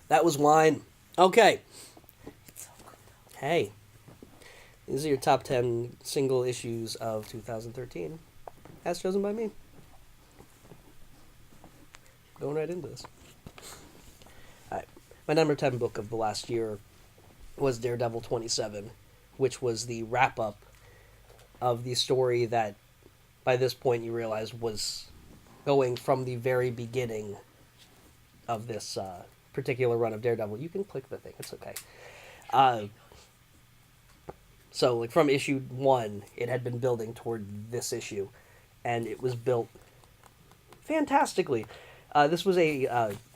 That was wine. Okay. Hey, these are your top 10 single issues of 2013, as chosen by me. Going right into this. Alright. My number 10 book of the last year was Daredevil 27, which was the wrap up of the story that, by this point, you realize was going from the very beginning of this particular run of Daredevil. You can click the thing, it's okay. Uh, so, like, from issue 1, it had been building toward this issue, and it was built fantastically. This was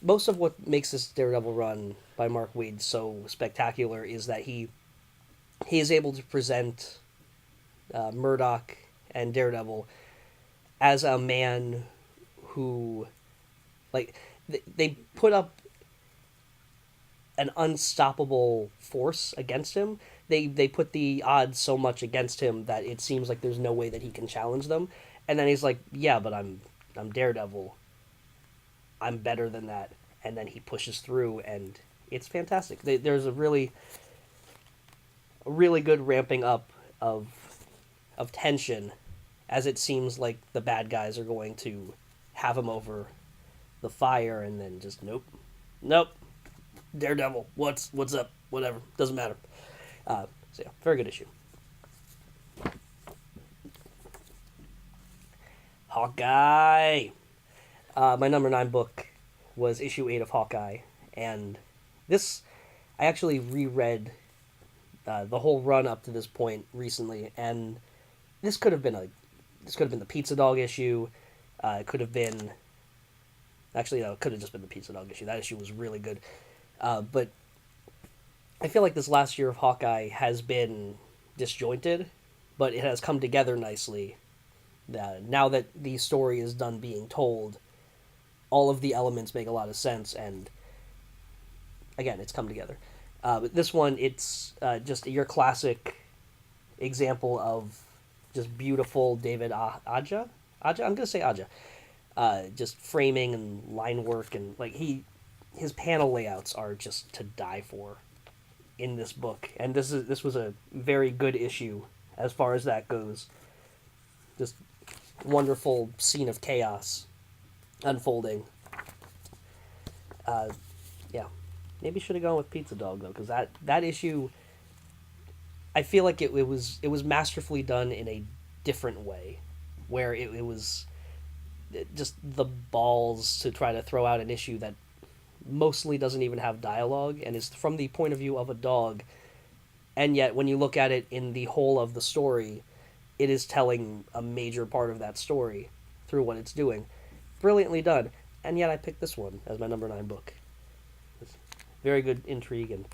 most of what makes this Daredevil run by Mark Waid so spectacular is that he is able to present Murdoch and Daredevil as a man who, like, they put up an unstoppable force against him. They put the odds so much against him that it seems like there's no way that he can challenge them. And then he's like, "Yeah, but I'm Daredevil. I'm better than that." And then he pushes through, and it's fantastic. There's a really good ramping up of tension, as it seems like the bad guys are going to have him over the fire, and then just nope, Daredevil, what's up, whatever, doesn't matter. So yeah, very good issue. Hawkeye. My number 9 book was issue 8 of Hawkeye, and this I actually reread the whole run up to this point recently, and this could have been the Pizza Dog issue. It could have been, actually, no, it could have just been the Pizza Dog issue. That issue was really good, but I feel like this last year of Hawkeye has been disjointed, but it has come together nicely. Now that the story is done being told, all of the elements make a lot of sense, and again, it's come together. But this one, it's just your classic example of just beautiful David Aja. I'm gonna say Aja. Just framing and line work, and like his panel layouts are just to die for in this book, and this was a very good issue as far as that goes. Just wonderful scene of chaos unfolding. Yeah, maybe should have gone with Pizza Dog though, because that issue, I feel like it was masterfully done in a different way, where it was just the balls to try to throw out an issue that mostly doesn't even have dialogue and is from the point of view of a dog, and yet when you look at it in the whole of the story, it is telling a major part of that story through what it's doing. Brilliantly done, and yet I picked this one as my number 9 book. It's very good intrigue, and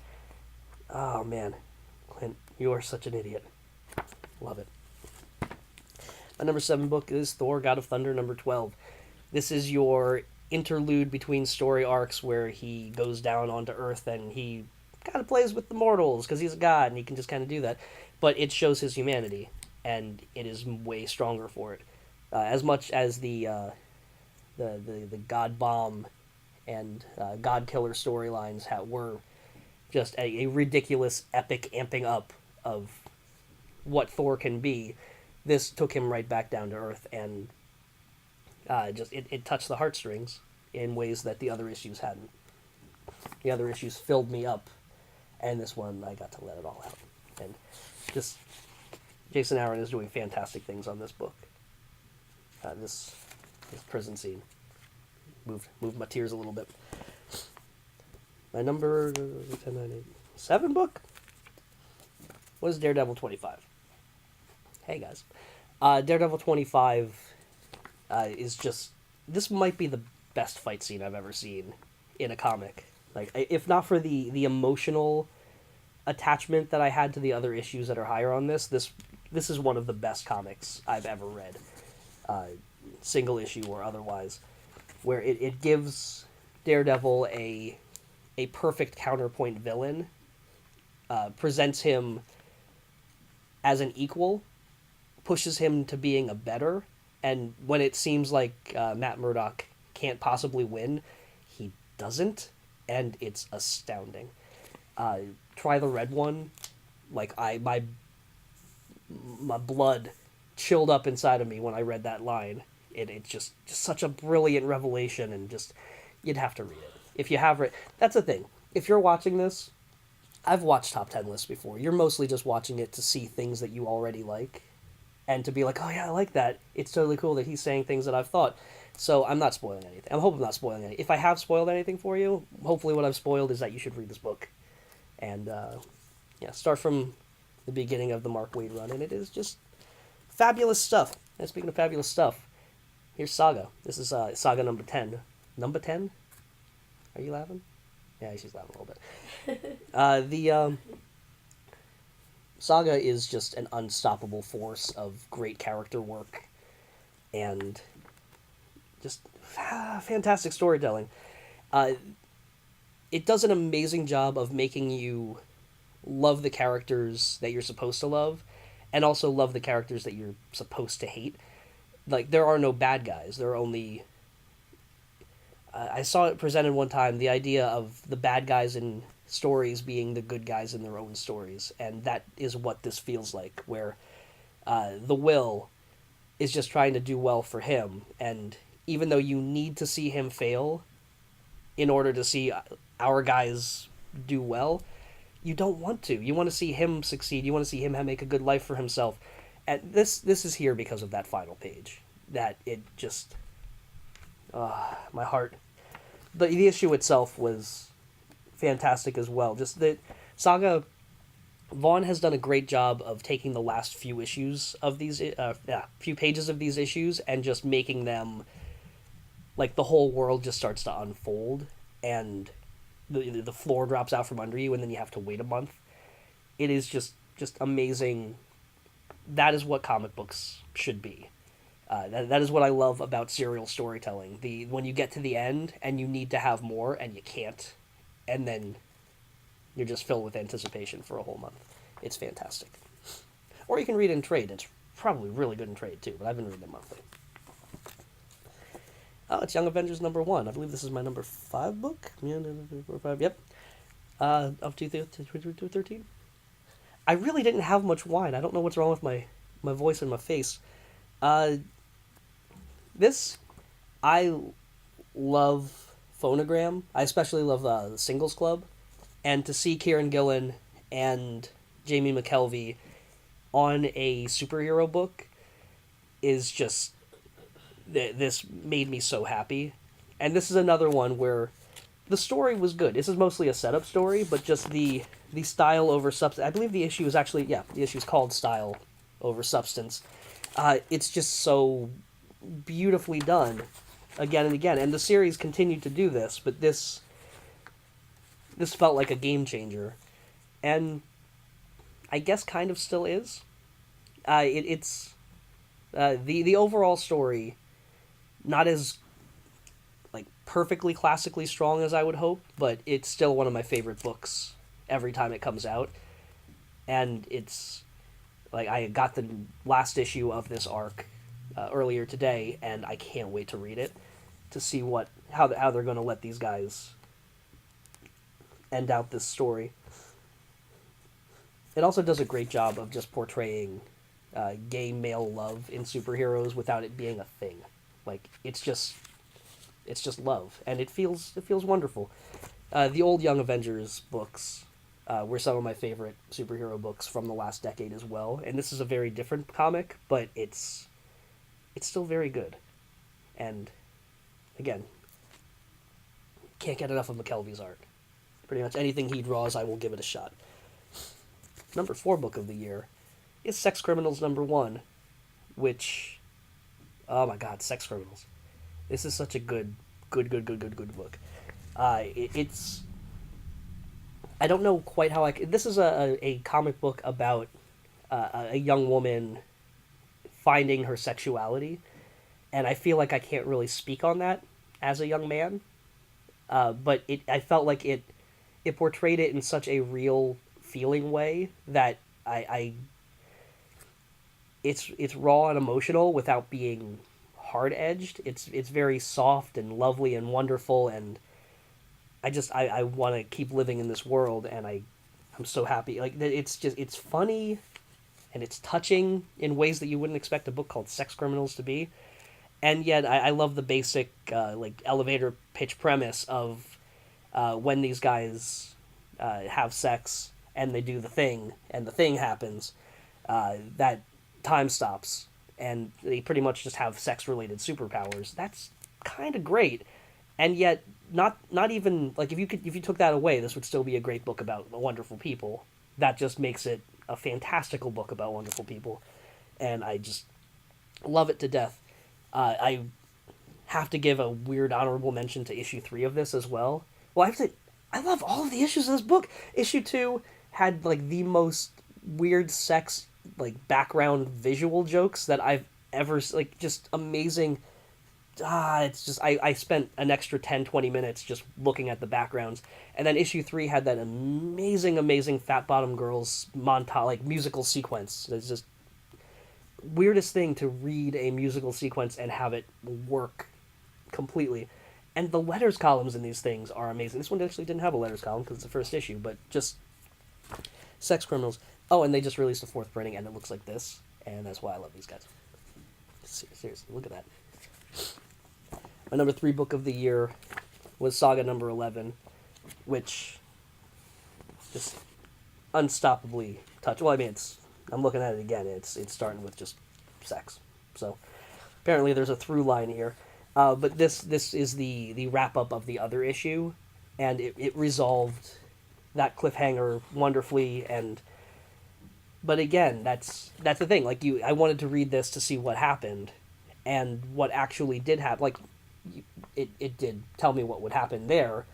oh man, Clint, you are such an idiot. Love it. My number 7 book is Thor, God of Thunder, number 12. This is your interlude between story arcs where he goes down onto Earth and he kind of plays with the mortals because he's a god and he can just kind of do that. But it shows his humanity, and it is way stronger for it. As much as the God Bomb and God Killer storylines were just a ridiculous, epic amping up of what Thor can be, this took him right back down to earth, and it touched the heartstrings in ways that the other issues hadn't. The other issues filled me up, and this one I got to let it all out. And just Jason Aaron is doing fantastic things on this book. This prison scene moved my tears a little bit. My number 10, 9, 8, 7 book was Daredevil 25. Hey guys, Daredevil 25 is just, this might be the best fight scene I've ever seen in a comic. Like, if not for the emotional attachment that I had to the other issues that are higher on this is one of the best comics I've ever read, single issue or otherwise, where it gives Daredevil a perfect counterpoint villain, presents him as an equal, pushes him to being a better, and when it seems like Matt Murdock can't possibly win, he doesn't. and it's astounding. Try the red one. Like, my blood chilled up inside of me when I read that line. It's just such a brilliant revelation, and just, you'd have to read it. If you have read, that's the thing. If you're watching this, I've watched top 10 lists before. You're mostly just watching it to see things that you already like, and to be like, oh yeah, I like that. It's totally cool that he's saying things that I've thought. So I'm not spoiling anything. I'm hoping I'm not spoiling anything. If I have spoiled anything for you, hopefully what I've spoiled is that you should read this book. And, yeah, start from the beginning of the Mark Waid run, and it is just fabulous stuff. And speaking of fabulous stuff, here's Saga. This is Saga number 10. Number 10? Are you laughing? Yeah, she's laughing a little bit. The Saga is just an unstoppable force of great character work and just fantastic storytelling. It does an amazing job of making you love the characters that you're supposed to love, and also love the characters that you're supposed to hate. Like, there are no bad guys. There are only... I saw it presented one time, the idea of the bad guys in stories being the good guys in their own stories, and that is what this feels like, where the Will is just trying to do well for him, and even though you need to see him fail in order to see our guys do well, you don't want to. You want to see him succeed. You want to see him make a good life for himself. And this is here because of that final page. That it just... my heart... The issue itself was fantastic as well. Just the Saga... Vaughn has done a great job of taking the last few issues of these... few pages of these issues and just making them... Like, the whole world just starts to unfold, and the floor drops out from under you, and then you have to wait a month. It is just amazing. That is what comic books should be. That is what I love about serial storytelling. When you get to the end, and you need to have more, and you can't, and then you're just filled with anticipation for a whole month. It's fantastic. Or you can read it in trade. It's probably really good in trade, too, but I've been reading it monthly. Oh, it's Young Avengers number 1. I believe this is my number 5 book. Yeah, 4, 5, yep. Of 2013. I really didn't have much wine. I don't know what's wrong with my voice and my face. This, I love Phonogram. I especially love the Singles Club. And to see Kieran Gillen and Jamie McKelvey on a superhero book is just... This made me so happy. And this is another one where the story was good. This is mostly a setup story, but just the style over substance. I believe the issue is actually, the issue is called Style Over Substance. It's just so beautifully done again and again. And the series continued to do this, but this felt like a game changer. And I guess kind of still is. It's the overall story... Not as, like, perfectly classically strong as I would hope, but it's still one of my favorite books every time it comes out. And it's, like, I got the last issue of this arc earlier today, and I can't wait to read it, to see how they're going to let these guys end out this story. It also does a great job of just portraying gay male love in superheroes without it being a thing. Like, it's just love, and it feels wonderful. The old Young Avengers books were some of my favorite superhero books from the last decade as well, and this is a very different comic, but it's still very good. And, again, can't get enough of McKelvey's art. Pretty much anything he draws, I will give it a shot. Number 4 book of the year is Sex Criminals number 1, which... Oh my god, Sex Criminals. This is such a good book. It's... I don't know quite how this is a comic book about a young woman finding her sexuality, and I feel like I can't really speak on that as a young man, but I felt like it portrayed it in such a real feeling way that it's raw and emotional without being hard-edged. It's very soft and lovely and wonderful, and I want to keep living in this world, and I'm so happy. Like it's funny, and it's touching in ways that you wouldn't expect a book called Sex Criminals to be. And yet I love the basic like elevator pitch premise of when these guys have sex and they do the thing and the thing happens, that time stops and they pretty much just have sex related superpowers. That's kind of great, and yet not even like if you took that away, this would still be a great book about wonderful people. That just makes it a fantastical book about wonderful people, and I just love it to death. I have to give a weird honorable mention to issue 3 of this as well. Well, I love all of the issues of this book. Issue 2 had like the most weird sex like background visual jokes that I've ever like just amazing. It's just I spent an extra 10-20 minutes just looking at the backgrounds. And then issue 3 had that amazing Fat Bottom Girls montage like musical sequence. It's just weirdest thing to read a musical sequence and have it work completely. And the letters columns in these things are amazing. This one actually didn't have a letters column because it's the first issue, but just Sex Criminals. Oh, and they just released a 4th printing, and it looks like this, and that's why I love these guys. Seriously, look at that. My number 3 book of the year was Saga number 11, which just unstoppably touched. Well, I mean, I'm looking at it again. It's starting with just sex. So apparently there's a through line here. But this is the wrap up of the other issue, and it resolved that cliffhanger wonderfully. But again, that's the thing. Like I wanted to read this to see what happened, and what actually did happen. Like it did tell me what would happen there.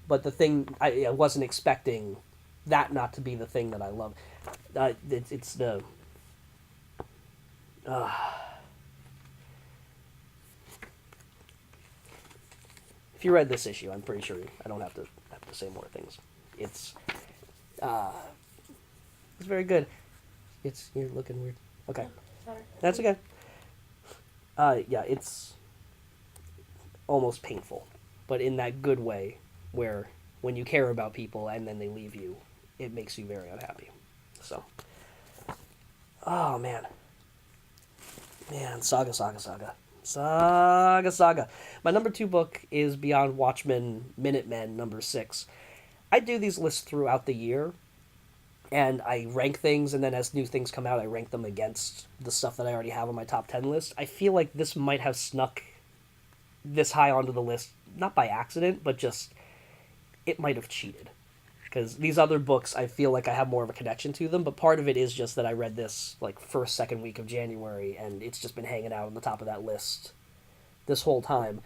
But the thing I wasn't expecting that not to be the thing that I love. It's the. If you read this issue, I'm pretty sure I don't have to say more things. It's very good. You're looking weird. Okay, Sorry. that's okay. Yeah, it's almost painful, but in that good way, where when you care about people and then they leave you, it makes you very unhappy. So, oh man, Saga. My number 2 book is Beyond Watchmen, Minutemen, number 6. I do these lists throughout the year, and I rank things, and then as new things come out, I rank them against the stuff that I already have on my top 10 list. I feel like this might have snuck this high onto the list, not by accident, but just it might have cheated. Because these other books, I feel like I have more of a connection to them, but part of it is just that I read this like second week of January, and it's just been hanging out on the top of that list this whole time.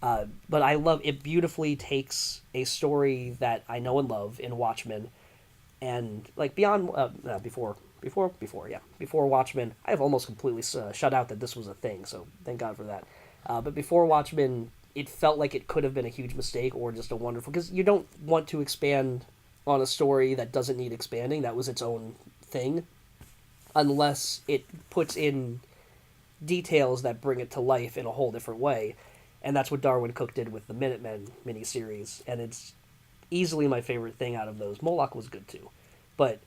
But I love it. Beautifully takes a story that I know and love in Watchmen, and like before Watchmen, I have almost completely shut out that this was a thing. So thank God for that. But before Watchmen, it felt like it could have been a huge mistake or just a wonderful, because you don't want to expand on a story that doesn't need expanding. That was its own thing, unless it puts in details that bring it to life in a whole different way. And that's what Darwin Cook did with the Minutemen miniseries, and it's easily my favorite thing out of those. Moloch was good too, but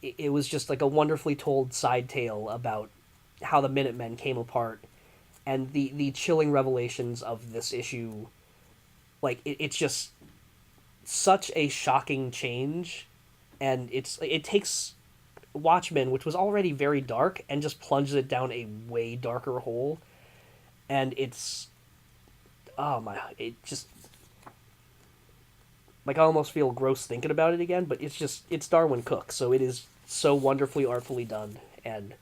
it was just like a wonderfully told side tale about how the Minutemen came apart, and the chilling revelations of this issue. Like it's just such a shocking change, and it takes Watchmen, which was already very dark, and just plunges it down a way darker hole. And it's it just like I almost feel gross thinking about it again, but it's Darwin Cook, so it is so wonderfully artfully done. And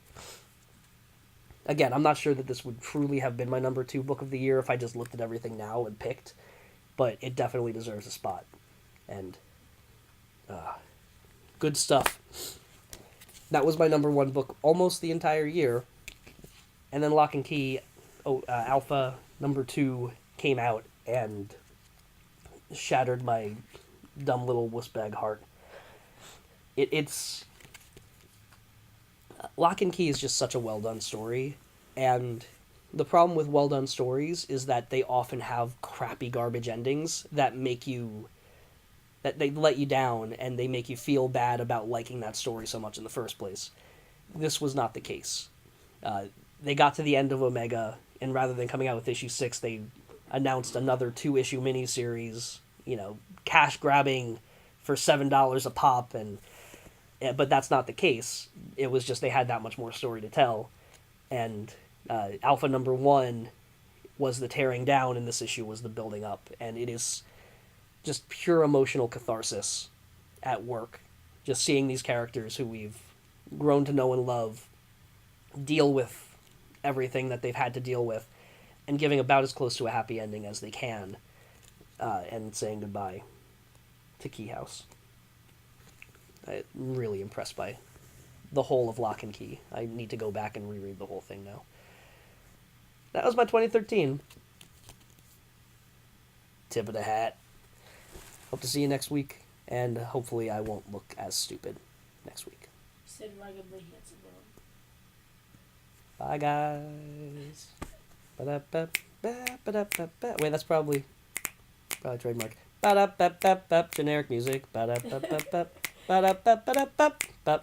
again, I'm not sure that this would truly have been my number 2 book of the year if I just looked at everything now and picked, but it definitely deserves a spot. And good stuff. That was my number 1 book almost the entire year. And then Locke Key, Alpha number 2 came out and shattered my dumb little wussbag heart. It's Locke and Key is just such a well done story, and The problem with well-done stories is that they often have crappy garbage endings that make you that they let you down and they make you feel bad about liking that story so much in the first place. This was not the case. They got to the end of Omega, and rather than coming out with issue 6, they announced another 2-issue miniseries, cash grabbing for $7 a pop, but that's not the case. It was just they had that much more story to tell, and Alpha number 1 was the tearing down, and this issue was the building up, and it is just pure emotional catharsis at work. Just seeing these characters who we've grown to know and love deal with everything that they've had to deal with, and giving about as close to a happy ending as they can, and saying goodbye to Key House. I'm really impressed by the whole of Locke and Key. I need to go back and reread the whole thing now. That was my 2013 tip of the hat. Hope to see you next week, and hopefully I won't look as stupid next week. Said ruggedly handsome Bye, guys. Ba-da-ba-ba-ba-da-ba-ba. Wait, that's probably trademark. Ba-da-ba-ba-ba. Generic music. Ba-da-ba-ba-ba. Ba-da-ba-ba-da-ba.